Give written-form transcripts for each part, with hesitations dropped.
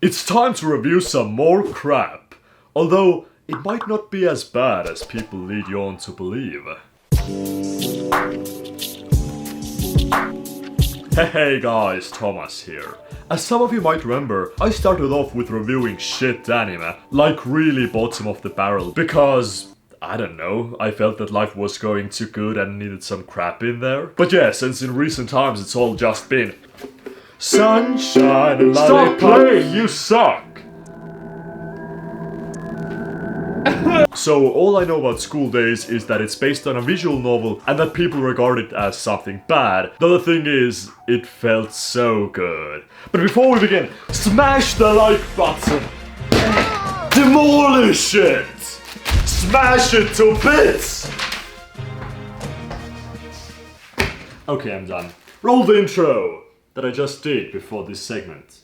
It's time to review some more crap, although it might not be as bad as people lead you on to believe. Hey guys, Thomas here. As some of you might remember, I started off with reviewing shit anime, like really bottom of the barrel, because I don't know, I felt that life was going too good and needed some crap in there. But yeah, since in recent times it's all just been sunshine and Stop playing, you suck! So all I know about School Days is that it's based on a visual novel and that people regard it as something bad. Though the thing is, it felt so good. But before we begin, smash the like button! Demolish it! Smash it to bits! Okay, I'm done. Roll the intro that I just did before this segment.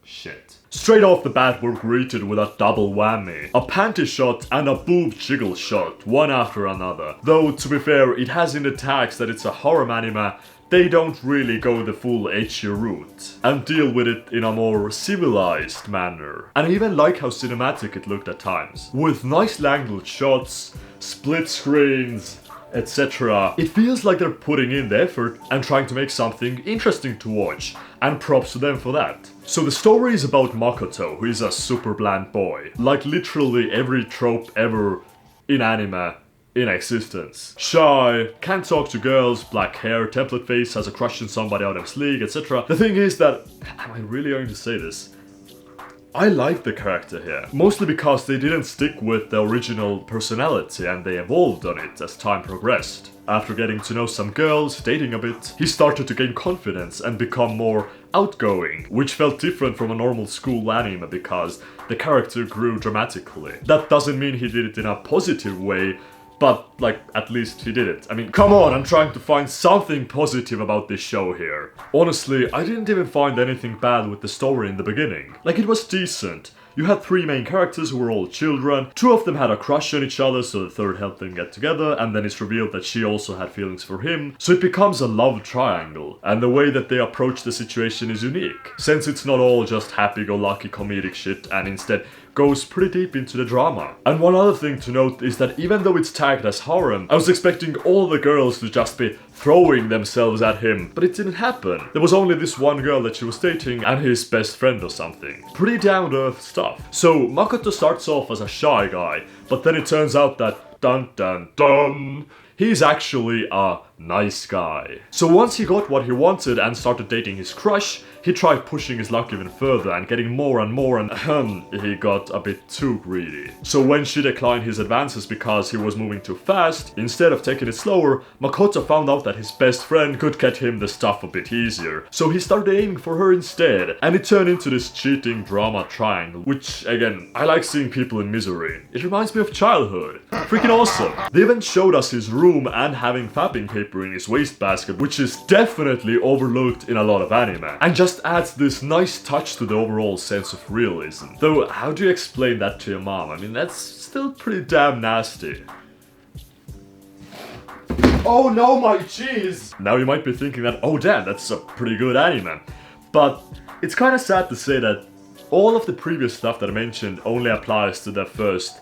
Shit. Straight off the bat we're greeted with a double whammy. A panty shot and a boob jiggle shot, one after another. Though, to be fair, it has in the tags that it's a horror anime, they don't really go the full ecchi route and deal with it in a more civilized manner. And I even like how cinematic it looked at times. With nicely angled shots, split screens, etc. It feels like they're putting in the effort and trying to make something interesting to watch, and props to them for that. So the story is about Makoto, who is a super bland boy. Like literally every trope ever in anime in existence. Shy, can't talk to girls, black hair, template face, has a crush on somebody out of his league, etc. The thing is that, am I really going to say this? I like the character here, mostly because they didn't stick with the original personality and they evolved on it as time progressed. After getting to know some girls, dating a bit, he started to gain confidence and become more outgoing, which felt different from a normal school anime because the character grew dramatically. That doesn't mean he did it in a positive way, but, like, at least he did it. I mean, come on, I'm trying to find something positive about this show here. Honestly, I didn't even find anything bad with the story in the beginning. Like, it was decent. You had three main characters who were all children, two of them had a crush on each other, so the third helped them get together, and then it's revealed that she also had feelings for him, so it becomes a love triangle. And the way that they approach the situation is unique, since it's not all just happy-go-lucky comedic shit, and instead goes pretty deep into the drama. And one other thing to note is that even though it's tagged as harem, I was expecting all the girls to just be throwing themselves at him, but it didn't happen. There was only this one girl that she was dating and his best friend or something. Pretty down-to-earth stuff. So Makoto starts off as a shy guy, but then it turns out that dun dun dun, he's actually a nice guy. So once he got what he wanted and started dating his crush, he tried pushing his luck even further and getting more and more, and he got a bit too greedy. So when she declined his advances because he was moving too fast, instead of taking it slower, Makoto found out that his best friend could get him the stuff a bit easier. So he started aiming for her instead, and it turned into this cheating drama triangle, which, again, I like seeing people in misery. It reminds me of childhood. Freaking awesome. They even showed us his room and having fapping paper in his wastebasket, which is definitely overlooked in a lot of anime, and just adds this nice touch to the overall sense of realism. Though, how do you explain that to your mom? I mean, that's still pretty damn nasty. Oh no, my cheese! Now you might be thinking that, oh damn, that's a pretty good anime. But it's kinda sad to say that all of the previous stuff that I mentioned only applies to the first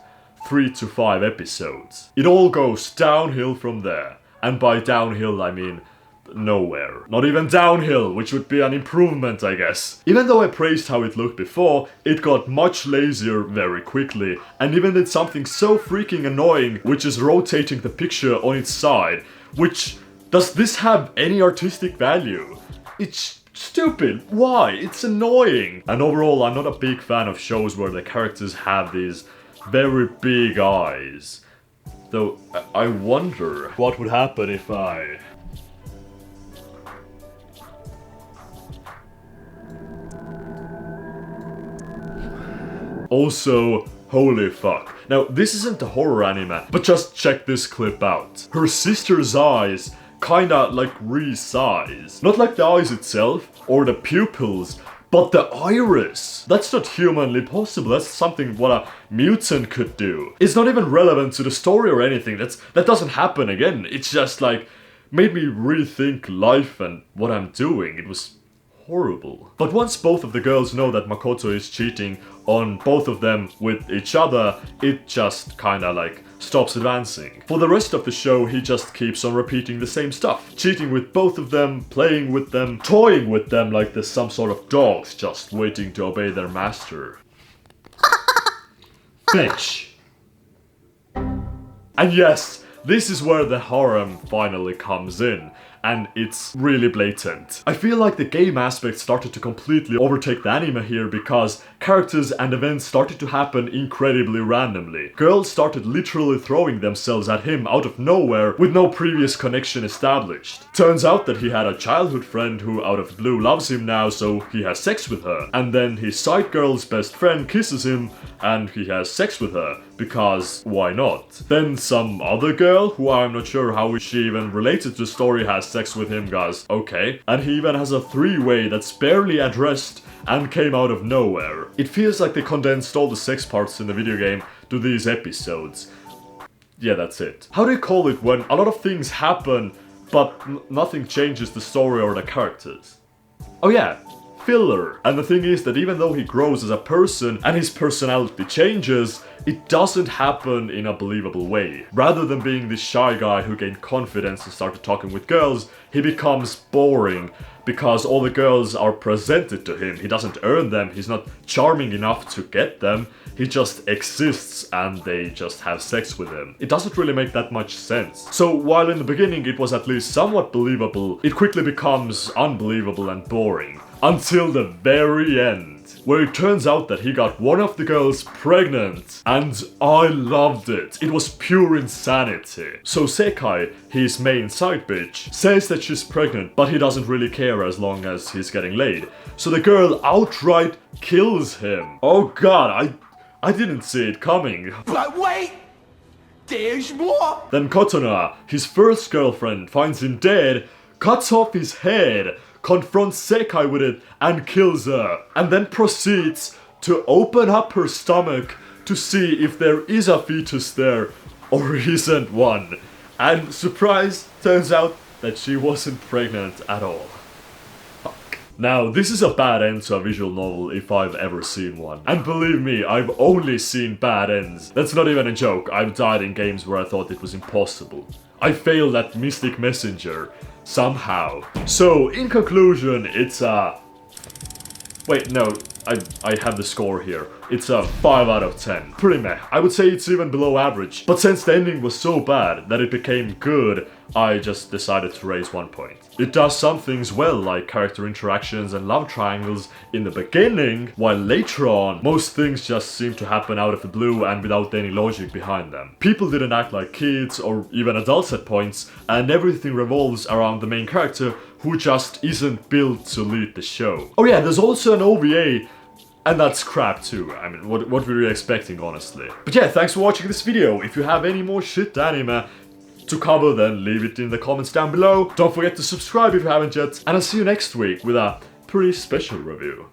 3 to 5 episodes. It all goes downhill from there. And by downhill, I mean nowhere. Not even downhill, which would be an improvement, I guess. Even though I praised how it looked before, it got much lazier very quickly, and even did something so freaking annoying, which is rotating the picture on its side, which, does this have any artistic value? It's stupid. Why? It's annoying. And overall, I'm not a big fan of shows where the characters have these very big eyes. Though, I wonder what would happen if I... Also, holy fuck. Now, this isn't a horror anime, but just check this clip out. Her sister's eyes kinda like resize. Not like the eyes itself, or the pupils, but the iris! That's not humanly possible, that's something what a mutant could do. It's not even relevant to the story or anything, that doesn't happen again. It's just like, made me rethink life and what I'm doing. It was horrible. But once both of the girls know that Makoto is cheating on both of them with each other, it just kinda like stops advancing. For the rest of the show, he just keeps on repeating the same stuff. Cheating with both of them, playing with them, toying with them like they're some sort of dogs just waiting to obey their master. Fetch. And yes, this is where the harem finally comes in, and it's really blatant. I feel like the game aspect started to completely overtake the anime here because characters and events started to happen incredibly randomly. Girls started literally throwing themselves at him out of nowhere with no previous connection established. Turns out that he had a childhood friend who out of the blue loves him now, so he has sex with her. And then his side girl's best friend kisses him and he has sex with her, because why not? Then some other girl, who I'm not sure how she even related to the story, has sex with him, guys. Okay. And he even has a three-way that's barely addressed and came out of nowhere. It feels like they condensed all the sex parts in the video game to these episodes. Yeah, that's it. How do you call it when a lot of things happen, but nothing changes the story or the characters? Oh yeah, filler. And the thing is that even though he grows as a person and his personality changes, it doesn't happen in a believable way. Rather than being this shy guy who gained confidence and started talking with girls, he becomes boring because all the girls are presented to him. He doesn't earn them, he's not charming enough to get them, he just exists and they just have sex with him. It doesn't really make that much sense. So while in the beginning it was at least somewhat believable, it quickly becomes unbelievable and boring. Until the very end, where it turns out that he got one of the girls pregnant, and I loved it. It was pure insanity. So Sekai, his main side bitch, says that she's pregnant, but he doesn't really care as long as he's getting laid. So the girl outright kills him. Oh god, I didn't see it coming. But wait! There's more! Then Kotona, his first girlfriend, finds him dead, cuts off his head, confronts Sekai with it and kills her, and then proceeds to open up her stomach to see if there is a fetus there or isn't one. And surprise, turns out that she wasn't pregnant at all. Fuck. Now, this is a bad end to a visual novel if I've ever seen one. And believe me, I've only seen bad ends. That's not even a joke, I've died in games where I thought it was impossible. I failed at Mystic Messenger. Somehow. So, in conclusion, it's a... Wait, no, I have the score here. It's a 5 out of 10. Pretty meh. I would say it's even below average. But since the ending was so bad that it became good, I just decided to raise 1 point. It does some things well, like character interactions and love triangles in the beginning, while later on, most things just seem to happen out of the blue and without any logic behind them. People didn't act like kids or even adults at points, and everything revolves around the main character who just isn't built to lead the show. Oh yeah, there's also an OVA, and that's crap too. I mean, what were you expecting, honestly? But yeah, thanks for watching this video. If you have any more shit anime to cover, then leave it in the comments down below. Don't forget to subscribe if you haven't yet, and I'll see you next week with a pretty special review.